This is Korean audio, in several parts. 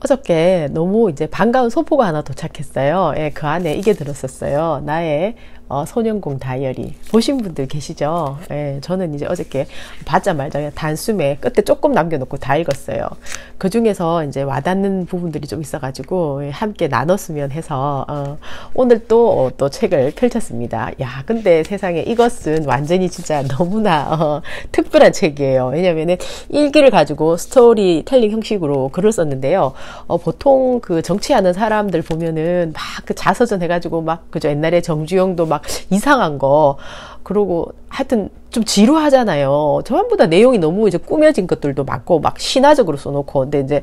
어저께 너무 이제 반가운 소포가 하나 도착했어요. 예, 그 안에 이게 들었었어요. 나의 소년공 다이어리. 보신 분들 계시죠? 예, 저는 이제 어저께 받자마자 그냥 단숨에 끝에 조금 남겨놓고 다 읽었어요. 그 중에서 이제 와닿는 부분들이 좀 있어가지고 함께 나눴으면 해서 오늘 또 책을 펼쳤습니다. 야, 근데 세상에 이것은 완전히 진짜 너무나 특별한 책이에요. 왜냐면은 일기를 가지고 스토리텔링 형식으로 글을 썼는데요. 보통 그 정치하는 사람들 보면은 막 그 자서전 해가지고 막 그죠, 옛날에 정주영도 막 이상한 거 그러고 하여튼 좀 지루하잖아요. 전부 내용이 너무 이제 꾸며진 것들도 많고 막 신화적으로 써놓고. 근데 이제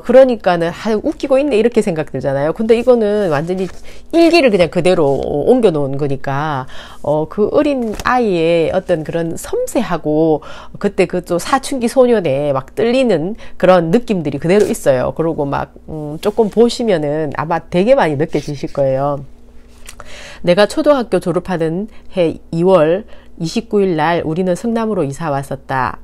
그러니까는 웃기고 있네 이렇게 생각 들잖아요. 근데 이거는 완전히 일기를 그냥 그대로 옮겨 놓은 거니까 그 어린 아이의 어떤 그런 섬세하고 그때 그 또 사춘기 소년에 막 떨리는 그런 느낌들이 그대로 있어요. 그리고 막 조금 보시면은 아마 되게 많이 느껴지실 거예요. 내가 초등학교 졸업하는 해 2월 29일 날 우리는 성남으로 이사 왔었다.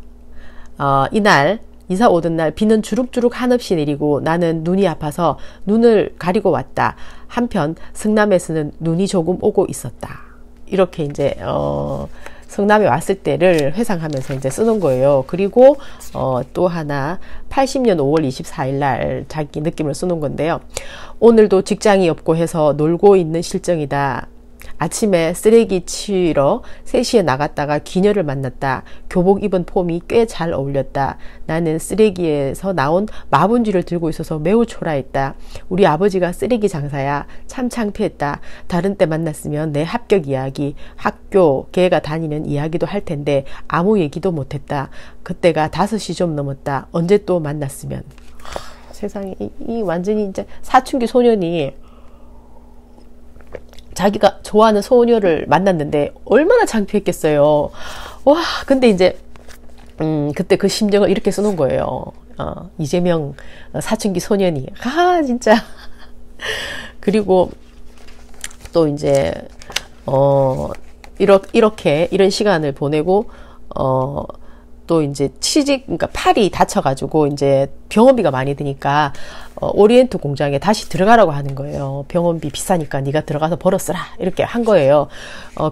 이날 이사 오던 날 비는 주룩주룩 한없이 내리고 나는 눈이 아파서 눈을 가리고 왔다. 한편 성남에서는 눈이 조금 오고 있었다. 이렇게 이제 성남에 왔을 때를 회상하면서 이제 쓰는 거예요. 그리고 또 하나 80년 5월 24일 날 자기 느낌을 쓰는 건데요. 오늘도 직장이 없고 해서 놀고 있는 실정이다. 아침에 쓰레기 치우러 3시에 나갔다가 기녀를 만났다. 교복 입은 폼이 꽤 잘 어울렸다. 나는 쓰레기에서 나온 마분지를 들고 있어서 매우 초라했다. 우리 아버지가 쓰레기 장사야. 참 창피했다. 다른 때 만났으면 내 합격 이야기, 학교, 걔가 다니는 이야기도 할 텐데 아무 얘기도 못했다. 그때가 5시 좀 넘었다. 언제 또 만났으면. 세상에 이 완전히 이제 사춘기 소년이 자기가 좋아하는 소녀를 만났는데 얼마나 창피했겠어요. 와, 근데 이제 그때 그 심정을 이렇게 써놓은 거예요. 이재명 사춘기 소년이 진짜. 그리고 또 이제 이렇게 이런 시간을 보내고 또 이제 그러니까 팔이 다쳐가지고 이제 병원비가 많이 드니까 오리엔트 공장에 다시 들어가라고 하는 거예요. 병원비 비싸니까 네가 들어가서 벌어 쓰라 이렇게 한 거예요.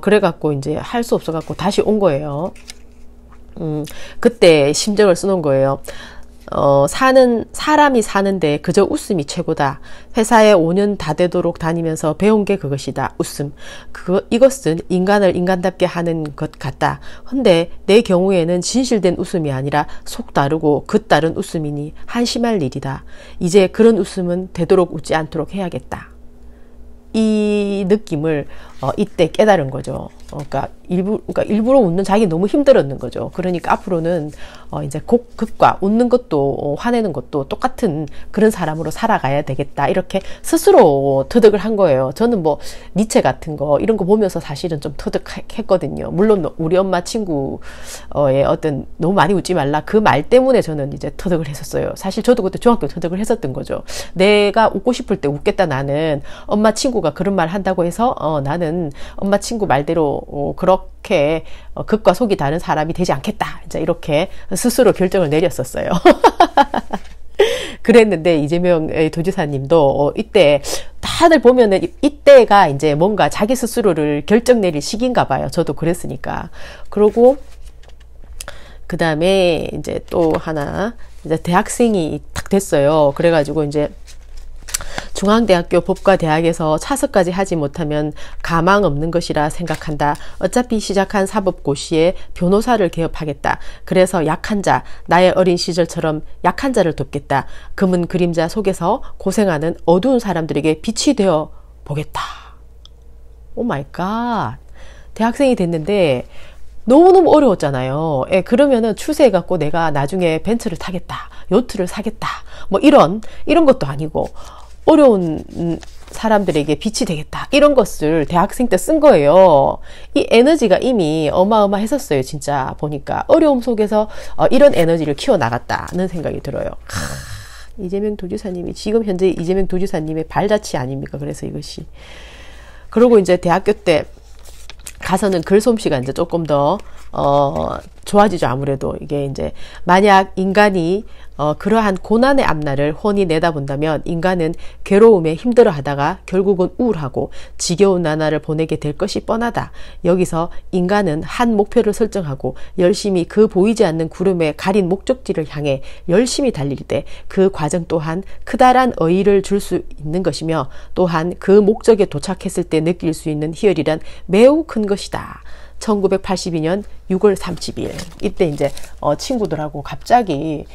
그래갖고 이제 할 수 없어갖고 다시 온 거예요. 그때 심정을 써놓은 거예요. 사람이 사는데 그저 웃음이 최고다. 회사에 5년 다 되도록 다니면서 배운 게 그것이다. 웃음. 이것은 인간을 인간답게 하는 것 같다. 근데 내 경우에는 진실된 웃음이 아니라 속 다르고 긋 다른 웃음이니 한심할 일이다. 이제 그런 웃음은 되도록 웃지 않도록 해야겠다. 이 느낌을 이때 깨달은 거죠. 그러니까 일부러 웃는 자기 너무 힘들었는 거죠. 그러니까 앞으로는 이제 극과 웃는 것도 화내는 것도 똑같은 그런 사람으로 살아가야 되겠다. 이렇게 스스로 터득을 한 거예요. 저는 뭐 니체 같은 거 이런 거 보면서 사실은 좀 터득했거든요. 물론 우리 엄마 친구의 어떤 너무 많이 웃지 말라 그 말 때문에 저는 이제 터득을 했었어요. 사실 저도 그때 중학교 터득을 했었던 거죠. 내가 웃고 싶을 때 웃겠다. 나는 엄마 친구가 그런 말 한다고 해서 나는 엄마 친구 말대로 그렇게 극과 속이 다른 사람이 되지 않겠다. 이제 이렇게 스스로 결정을 내렸었어요. 그랬는데 이재명 도지사님도 이때 다들 보면은 이때가 이제 뭔가 자기 스스로를 결정 내릴 시기인가 봐요. 저도 그랬으니까. 그러고 그 다음에 이제 또 하나 이제 대학생이 딱 됐어요. 그래가지고 이제 중앙대학교 법과대학에서 차석까지 하지 못하면 가망 없는 것이라 생각한다. 어차피 시작한 사법고시에 변호사를 개업하겠다. 그래서 약한 자, 나의 어린 시절처럼 약한 자를 돕겠다. 금은 그림자 속에서 고생하는 어두운 사람들에게 빛이 되어 보겠다. 오 마이 갓. 대학생이 됐는데 너무너무 어려웠잖아요. 그러면은 출세해갖고 내가 나중에 벤츠를 타겠다. 요트를 사겠다. 뭐 이런 것도 아니고 어려운 사람들에게 빛이 되겠다. 이런 것을 대학생 때 쓴 거예요. 이 에너지가 이미 어마어마했었어요. 진짜 보니까 어려움 속에서 이런 에너지를 키워나갔다는 생각이 들어요. 이재명 도지사님이 지금 현재 이재명 도지사님의 발자취 아닙니까? 그래서 이것이. 그리고 이제 대학교 때 가서는 글솜씨가 이제 조금 더 좋아지죠. 아무래도 이게 이제 만약 인간이 그러한 고난의 앞날을 훤히 내다본다면 인간은 괴로움에 힘들어하다가 결국은 우울하고 지겨운 나날을 보내게 될 것이 뻔하다. 여기서 인간은 한 목표를 설정하고 열심히 그 보이지 않는 구름에 가린 목적지를 향해 열심히 달릴 때 그 과정 또한 크다란 의의를 줄 수 있는 것이며 또한 그 목적에 도착했을 때 느낄 수 있는 희열이란 매우 큰 것이다. 1982년 6월 30일 이때 이제 친구들하고 갑자기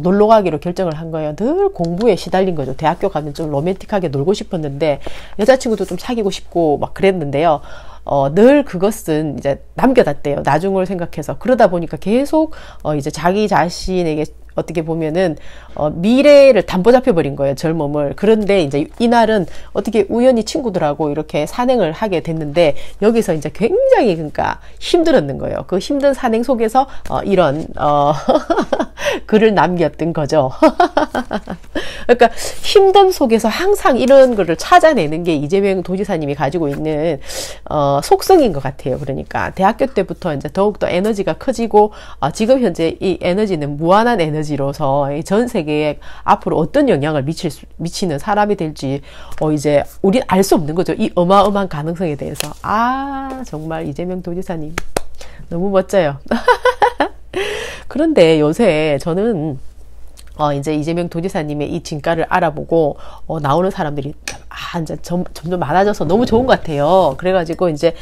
놀러 가기로 결정을 한 거예요. 늘 공부에 시달린 거죠. 대학교 가면 좀 로맨틱하게 놀고 싶었는데 여자친구도 좀 사귀고 싶고 막 그랬는데요. 늘 그것은 이제 남겨놨대요. 나중을 생각해서. 그러다 보니까 계속 이제 자기 자신에게 어떻게 보면은 미래를 담보 잡혀버린 거예요. 젊음을. 그런데 이제 이날은 어떻게 우연히 친구들하고 이렇게 산행을 하게 됐는데 여기서 이제 굉장히 그러니까 힘들었는 거예요. 그 힘든 산행 속에서 이런 글을 남겼던 거죠. 그러니까 힘듦 속에서 항상 이런 거를 찾아내는 게 이재명 도지사님이 가지고 있는 속성인 것 같아요. 그러니까 대학교 때부터 이제 더욱더 에너지가 커지고 지금 현재 이 에너지는 무한한 에너지로서 전 세계에 앞으로 어떤 영향을 미치는 사람이 될지 이제 우린 알 수 없는 거죠. 이 어마어마한 가능성에 대해서. 정말 이재명 도지사님 너무 멋져요. 그런데 요새 저는 이제 이재명 도지사님의 이 진가를 알아보고 나오는 사람들이 이제 점점 많아져서 너무 좋은 것 같아요. 그래가지고 이제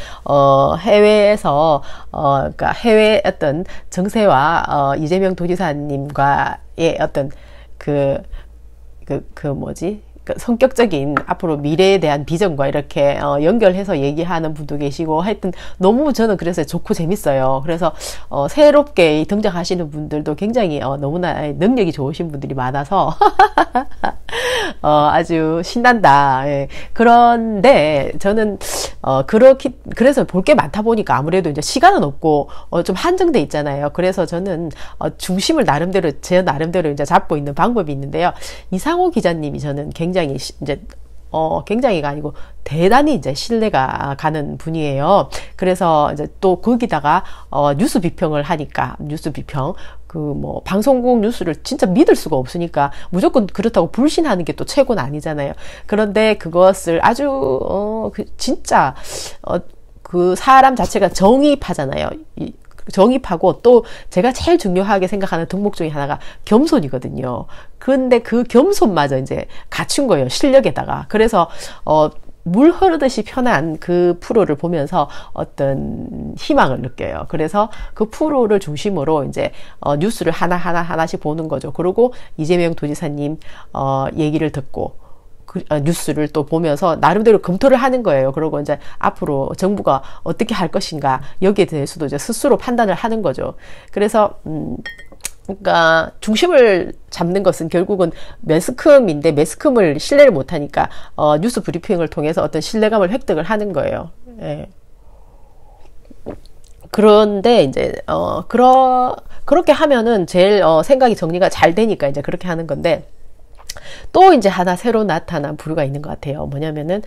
해외에서 그러니까 해외 어떤 정세와 이재명 도지사님과의 어떤 그 성격적인 앞으로 미래에 대한 비전과 이렇게 연결해서 얘기하는 분도 계시고 하여튼 너무 저는 그래서 좋고 재밌어요. 그래서 새롭게 등장하시는 분들도 굉장히 너무나 능력이 좋으신 분들이 많아서 아주 신난다. 예. 그런데 저는 그래서 볼 게 많다 보니까 아무래도 이제 시간은 없고 좀 한정돼 있잖아요. 그래서 저는 중심을 제 나름대로 이제 잡고 있는 방법이 있는데요. 이상호 기자님이 저는 굉장히 이제 굉장히가 아니고 대단히 이제 신뢰가 가는 분이에요. 그래서 이제 또 거기다가 뉴스 비평을 하니까 뉴스 비평 방송국 뉴스를 진짜 믿을 수가 없으니까 무조건 그렇다고 불신하는 게 또 최고는 아니잖아요. 그런데 그것을 아주 진짜 그 사람 자체가 정의파잖아요. 정의파고 또 제가 제일 중요하게 생각하는 덕목 중에 하나가 겸손이거든요. 근데 그 겸손마저 이제 갖춘 거예요. 실력에다가. 그래서 물 흐르듯이 편한 그 프로를 보면서 어떤 희망을 느껴요. 그래서 그 프로를 중심으로 이제 뉴스를 하나씩 보는 거죠. 그리고 이재명 도지사님 얘기를 듣고 뉴스를 또 보면서 나름대로 검토를 하는 거예요. 그리고 이제 앞으로 정부가 어떻게 할 것인가 여기에 대해서도 이제 스스로 판단을 하는 거죠. 그래서 그러니까 중심을 잡는 것은 결국은 매스컴인데 매스컴을 신뢰를 못하니까 뉴스 브리핑을 통해서 어떤 신뢰감을 획득을 하는 거예요. 예. 그런데 이제 그렇게 하면은 제일 생각이 정리가 잘 되니까 이제 그렇게 하는 건데. 또 이제 하나 새로 나타난 부류가 있는 것 같아요. 뭐냐면은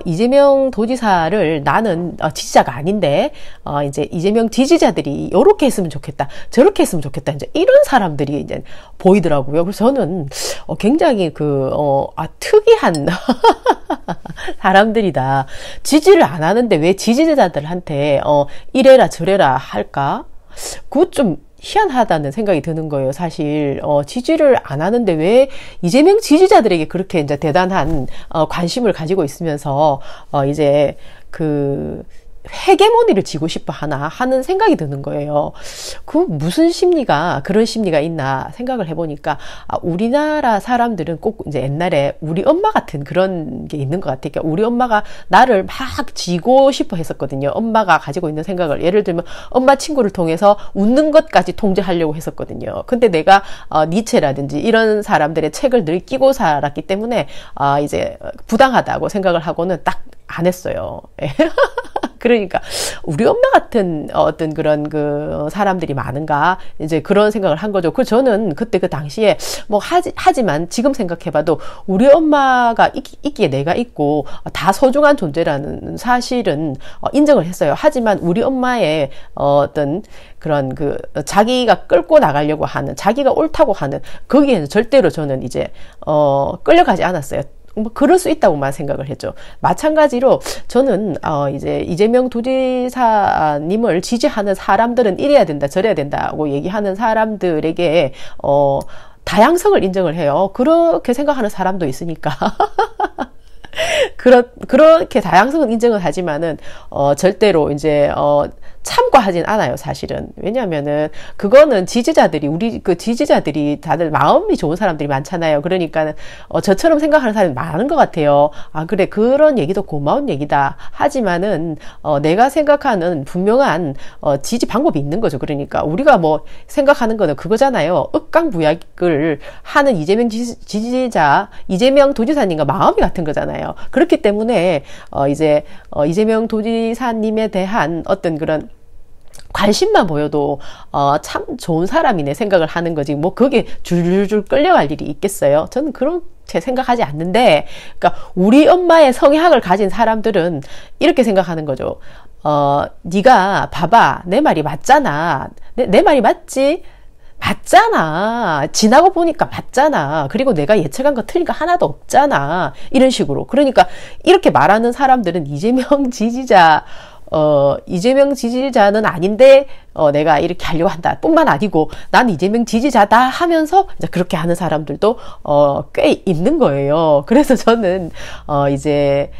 이재명 도지사를 나는 지지자가 아닌데 이제 이재명 지지자들이 요렇게 했으면 좋겠다, 저렇게 했으면 좋겠다, 이제 이런 사람들이 이제 보이더라고요. 그래서 저는 굉장히 특이한 사람들이다. 지지를 안 하는데 왜 지지자들한테 이래라 저래라 할까? 그것 좀 희한하다는 생각이 드는 거예요. 사실 지지를 안 하는데 왜 이재명 지지자들에게 그렇게 이제 대단한 관심을 가지고 있으면서 이제 헤게모니를 쥐고 싶어 하는 생각이 드는 거예요. 무슨 그런 심리가 있나 생각을 해보니까, 우리나라 사람들은 꼭 이제 옛날에 우리 엄마 같은 그런 게 있는 것 같아요. 그러니까 우리 엄마가 나를 막 쥐고 싶어 했었거든요. 엄마가 가지고 있는 생각을. 예를 들면 엄마 친구를 통해서 웃는 것까지 통제하려고 했었거든요. 근데 내가 니체라든지 이런 사람들의 책을 늘 끼고 살았기 때문에 이제 부당하다고 생각을 하고는 딱 안 했어요. 그러니까 우리 엄마 같은 어떤 그런 그 사람들이 많은가 이제 그런 생각을 한 거죠. 그 저는 그때 그 당시에 뭐 하지만 지금 생각해봐도 우리 엄마가 있기에 내가 있고 다 소중한 존재라는 사실은 인정을 했어요. 하지만 우리 엄마의 어떤 그런 그 자기가 끌고 나가려고 하는 자기가 옳다고 하는 거기에는 절대로 저는 이제 끌려가지 않았어요. 뭐 그럴 수 있다고만 생각을 했죠. 마찬가지로 저는 이제 이재명 도지사님을 지지하는 사람들은 이래야 된다 저래야 된다고 얘기하는 사람들에게 다양성을 인정을 해요. 그렇게 생각하는 사람도 있으니까. 그렇게 다양성은 인정을 하지만은 절대로 이제 참고하진 않아요, 사실은. 왜냐면은 그거는 지지자들이 우리 그 지지자들이 다들 마음이 좋은 사람들이 많잖아요. 그러니까 저처럼 생각하는 사람이 많은 것 같아요. 아, 그래, 그런 얘기도 고마운 얘기다. 하지만은 내가 생각하는 분명한 지지 방법이 있는 거죠. 그러니까 우리가 뭐 생각하는 거는 그거잖아요. 억강부약을 하는 이재명 지지자 이재명 도지사님과 마음이 같은 거잖아요. 그렇기 때문에 이제 이재명 도지사님에 대한 어떤 그런 관심만 보여도 참 좋은 사람이네 생각을 하는 거지. 뭐 그게 줄줄줄 끌려갈 일이 있겠어요? 저는 그렇게 생각하지 않는데, 그러니까 우리 엄마의 성향을 가진 사람들은 이렇게 생각하는 거죠. 네가 봐봐, 내 말이 맞잖아. 내 말이 맞지? 맞잖아. 지나고 보니까 맞잖아. 그리고 내가 예측한 거 틀린 거 하나도 없잖아. 이런 식으로. 그러니까 이렇게 말하는 사람들은 이재명 지지자는 아닌데 내가 이렇게 하려고 한다 뿐만 아니고 난 이재명 지지자다 하면서 이제 그렇게 하는 사람들도 꽤 있는 거예요. 그래서 저는 이제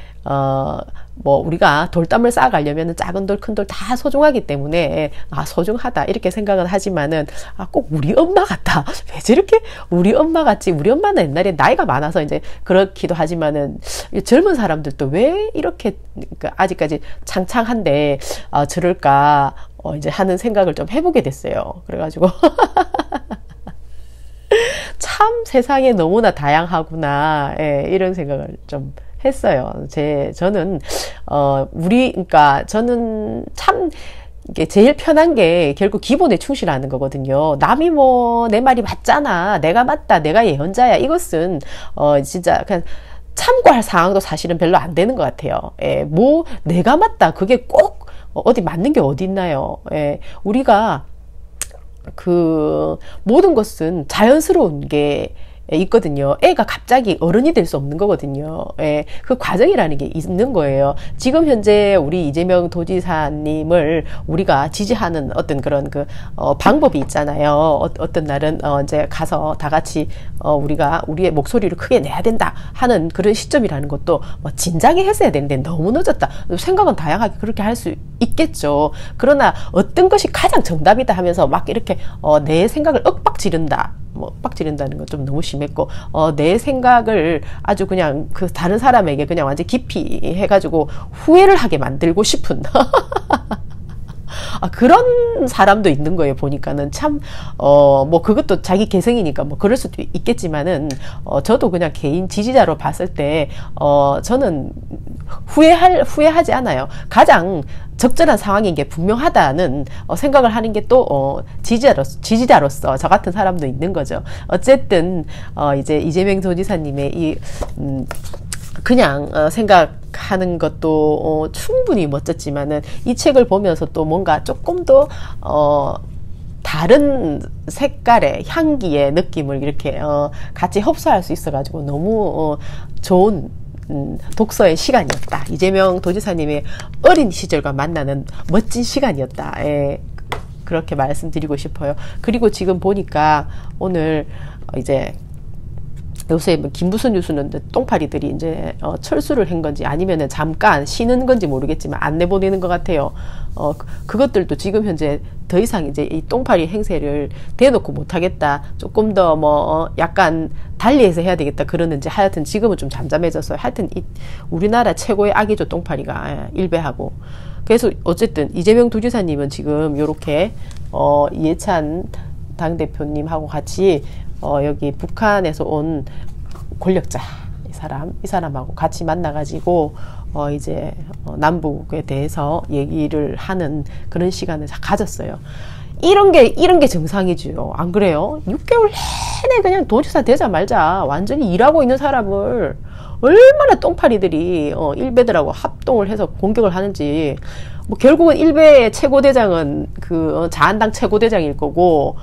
뭐 우리가 돌담을 쌓아가려면 작은 돌 큰 돌 다 소중하기 때문에 소중하다 이렇게 생각은 하지만은 꼭 우리 엄마 같다, 왜 저렇게 우리 엄마 같지. 우리 엄마는 옛날에 나이가 많아서 이제 그렇기도 하지만은 젊은 사람들도 왜 이렇게 아직까지 창창한데 저럴까 이제 하는 생각을 좀 해보게 됐어요. 그래가지고 참 세상에 너무나 다양하구나, 이런 생각을 좀 했어요. 저는, 그러니까 저는 참, 이게 제일 편한 게 결국 기본에 충실하는 거거든요. 남이 뭐, 내 말이 맞잖아. 내가 맞다. 내가 예언자야. 이것은, 진짜 그냥 참고할 상황도 사실은 별로 안 되는 것 같아요. 뭐, 내가 맞다. 그게 꼭 어디 맞는 게 어디 있나요? 우리가 모든 것은 자연스러운 게 있거든요. 애가 갑자기 어른이 될 수 없는 거거든요. 그 과정이라는 게 있는 거예요. 지금 현재 우리 이재명 도지사님을 우리가 지지하는 어떤 그런 방법이 있잖아요. 어떤 날은 이제 가서 다 같이 우리가 우리의 목소리를 크게 내야 된다 하는 그런 시점이라는 것도 진작에 했어야 되는데 너무 늦었다. 생각은 다양하게 그렇게 할 수 있겠죠. 그러나 어떤 것이 가장 정답이다 하면서 막 이렇게 내 생각을 윽박지른다. 빡지른다는 건 좀 너무 심했고, 내 생각을 아주 그냥 다른 사람에게 그냥 완전 깊이 해가지고 후회를 하게 만들고 싶은 그런 사람도 있는 거예요. 보니까는 참, 뭐 그것도 자기 개성이니까 뭐 그럴 수도 있겠지만은, 저도 그냥 개인 지지자로 봤을 때, 저는 후회하지 않아요. 가장 적절한 상황인 게 분명하다는 생각을 하는 게 또 지지자로서 저 같은 사람도 있는 거죠. 어쨌든 이제 이재명 도지사님의 그냥 생각하는 것도 충분히 멋졌지만은 이 책을 보면서 또 뭔가 조금 더 다른 색깔의 향기의 느낌을 이렇게 같이 흡수할 수 있어가지고 너무 좋은 독서의 시간이었다. 이재명 도지사님의 어린 시절과 만나는 멋진 시간이었다. 그렇게 말씀드리고 싶어요. 그리고 지금 보니까 오늘 이제 요새 김부수 뉴스는 똥파리들이 이제 철수를 한 건지 아니면은 잠깐 쉬는 건지 모르겠지만 안 내보내는 것 같아요. 그것들도 지금 현재 더 이상 이제 이 똥파리 행세를 대놓고 못하겠다. 조금 더 뭐 약간 달리해서 해야 되겠다 그러는지 하여튼 지금은 좀 잠잠해졌어요. 하여튼 우리나라 최고의 악이죠, 똥파리가. 일배하고. 그래서 어쨌든 이재명 도지사님은 지금 요렇게 이해찬 당대표님하고 같이 여기 북한에서 온 권력자 이 사람하고 같이 만나가지고 이제 남북에 대해서 얘기를 하는 그런 시간을 가졌어요. 이런 게 정상이죠. 안 그래요? 6개월 내내 그냥 도지사 되자 말자 완전히 일하고 있는 사람을 얼마나 똥파리들이 일베들하고 합동을 해서 공격을 하는지. 뭐 결국은 일베의 최고대장은 그 자한당 최고대장일 거고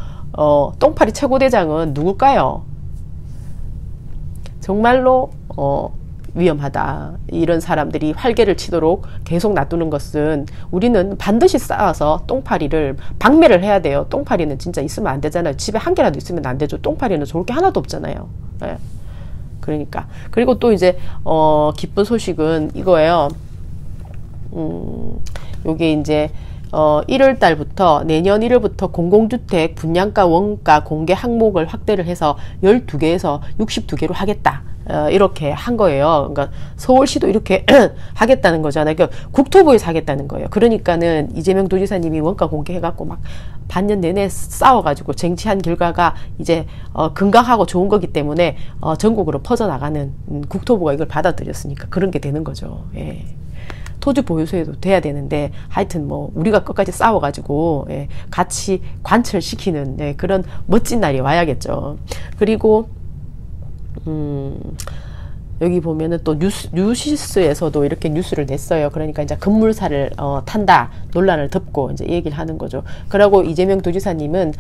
똥파리 최고대장은 누굴까요? 정말로 위험하다. 이런 사람들이 활개를 치도록 계속 놔두는 것은 우리는 반드시 싸워서 똥파리를 박멸을 해야 돼요. 똥파리는 진짜 있으면 안 되잖아요. 집에 한 개라도 있으면 안 되죠. 똥파리는 좋을 게 하나도 없잖아요. 네. 그러니까. 그리고 또 이제 기쁜 소식은 이거예요. 요게 이제 1월 달부터 내년 1월부터 공공주택 분양가 원가 공개 항목을 확대를 해서 12개에서 62개로 하겠다. 이렇게 한 거예요. 그러니까 서울시도 이렇게 하겠다는 거잖아요. 그러니까 국토부에서 하겠다는 거예요. 그러니까는 이재명 도지사님이 원가 공개해갖고 막 반년 내내 싸워가지고 쟁취한 결과가 이제 건강하고 좋은 거기 때문에 전국으로 퍼져나가는 국토부가 이걸 받아들였으니까 그런 게 되는 거죠. 예. 토지 보유소에도 돼야 되는데 하여튼 뭐 우리가 끝까지 싸워가지고 같이 관철시키는 그런 멋진 날이 와야겠죠. 그리고 여기 보면은 또 뉴시스에서도 이렇게 뉴스를 냈어요. 그러니까 이제 급물살을 탄다 논란을 덮고 이제 얘기를 하는 거죠. 그리고 이재명 도지사님은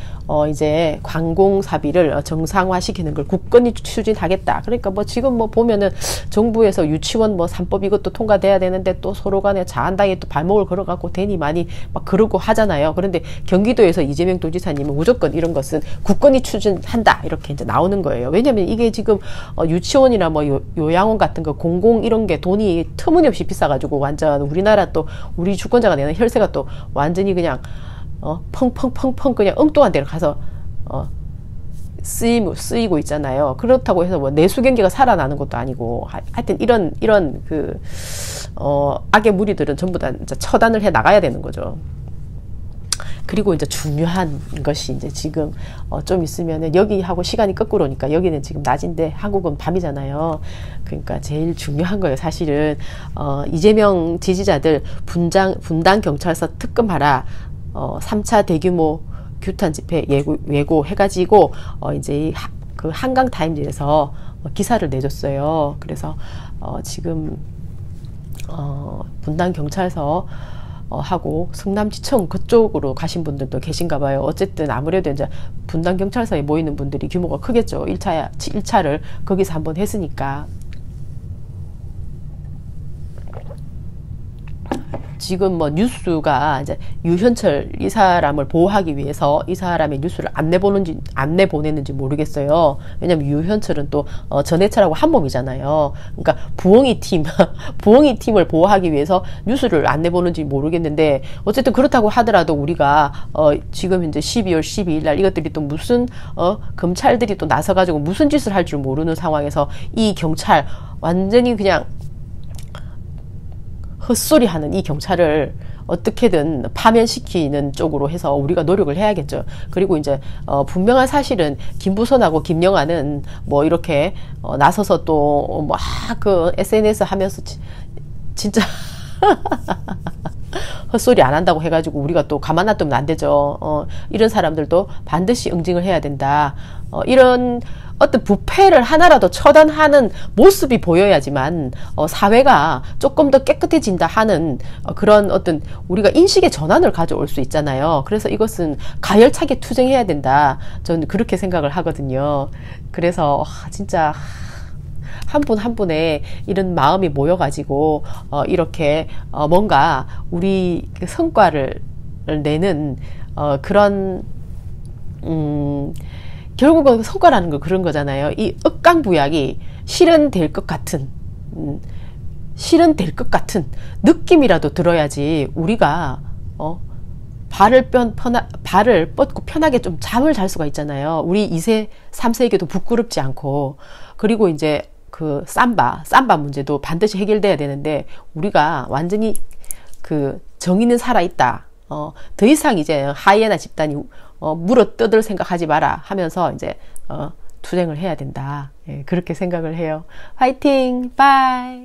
이제 관공사비를 정상화시키는 걸 굳건히 추진하겠다. 그러니까 뭐 지금 뭐 보면은 정부에서 유치원 뭐 3법 이것도 통과돼야 되는데 또 서로 간에 자한당에 또 발목을 걸어갖고 대니 많이 막 그러고 하잖아요. 그런데 경기도에서 이재명 도지사님은 무조건 이런 것은 굳건히 추진한다 이렇게 이제 나오는 거예요. 왜냐면 이게 지금 유치원이나 뭐 요양원 같은 거 공공 이런 게 돈이 터무니없이 비싸가지고 완전 우리나라 또 우리 주권자가 내는 혈세가 또 완전히 그냥 펑펑펑펑 그냥 엉뚱한 데로 가서 쓰이고 있잖아요. 그렇다고 해서 뭐 내수 경기가 살아나는 것도 아니고 하여튼 이런 그 악의 무리들은 전부 다 진짜 처단을 해 나가야 되는 거죠. 그리고 이제 중요한 것이 이제 지금 좀 있으면은 여기하고 시간이 거꾸로 오니까 여기는 지금 낮인데 한국은 밤이잖아요. 그러니까 제일 중요한 거예요. 사실은 이재명 지지자들 분당 경찰서 특검하라. 3차 대규모 규탄 집회 예고 해가지고 이제 그 한강 타임즈에서 기사를 내줬어요. 그래서 지금 분당 경찰서 하고 성남지청 그쪽으로 가신 분들도 계신가 봐요. 어쨌든 아무래도 이제 분당 경찰서에 모이는 분들이 규모가 크겠죠. 1차를 거기서 한번 했으니까. 지금 뭐 뉴스가 이제 유현철 이 사람을 보호하기 위해서 이 사람의 뉴스를 안 내보냈는지 모르겠어요. 왜냐면 유현철은 또 전해철하고 한 몸이잖아요. 그러니까 부엉이 팀을 보호하기 위해서 뉴스를 안 내보는지 모르겠는데 어쨌든 그렇다고 하더라도 우리가 지금 현재 12월 12일 날 이것들이 또 무슨 검찰들이 또 나서가지고 무슨 짓을 할 줄 모르는 상황에서 이 경찰 완전히 그냥 헛소리하는 이 경찰을 어떻게든 파면시키는 쪽으로 해서 우리가 노력을 해야겠죠. 그리고 이제 분명한 사실은 김부선하고 김영아는 뭐 이렇게 나서서 또 막 그 SNS 하면서 진짜 헛소리 안 한다고 해가지고 우리가 또 가만 놔두면 안 되죠. 이런 사람들도 반드시 응징을 해야 된다. 이런 어떤 부패를 하나라도 처단하는 모습이 보여야지만 사회가 조금 더 깨끗해진다 하는 그런 어떤 우리가 인식의 전환을 가져올 수 있잖아요. 그래서 이것은 가열차게 투쟁해야 된다. 저는 그렇게 생각을 하거든요. 그래서 진짜 한 분 한 분의 이런 마음이 모여가지고 이렇게 뭔가 우리 성과를 내는 그런 결국은 성과라는 거 그런 거잖아요. 이 억강부약이 실현될 것 같은 느낌이라도 들어야지 우리가 발을 뻗고 편하게 좀 잠을 잘 수가 있잖아요. 우리 2세, 3세에게도 부끄럽지 않고. 그리고 이제 그 삼바 문제도 반드시 해결돼야 되는데 우리가 완전히 그 정의는 살아있다. 더 이상 이제 하이에나 집단이 물어뜯을 생각하지 마라 하면서 이제 투쟁을 해야 된다. 예, 그렇게 생각을 해요. 화이팅! 바이!